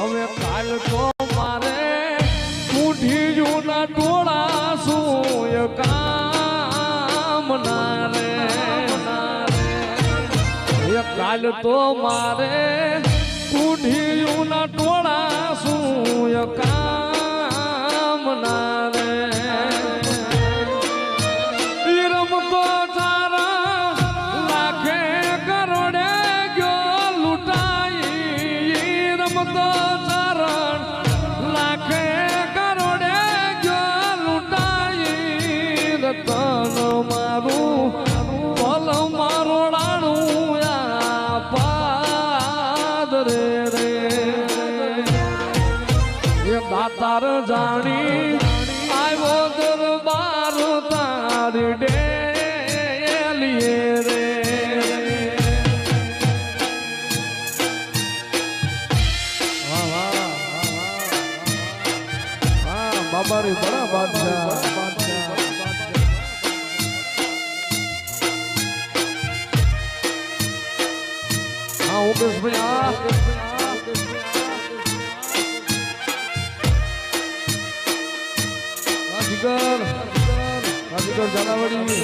હવે કાલ તો મારે ઉઠી જૂના ટોળા શું કામ ના રે કાલ તો મારે ઉઠી જૂના ટોળા શું કામ ના રે રમતો તારા લાખે કરોડે ગયો લૂંટાઈ રમતો ચારણ લાખે કરોડે ગયો લૂંટાઈ રતન મારું પલ મારોડાણું આ પાદરે રે એ દાતાર જાણી આવ્યો દરબાર તારી ડેલીએ રે બાબારી બડા બાદશાહ હા ઉકેશ ભાઈ જીગર જાલાવાડી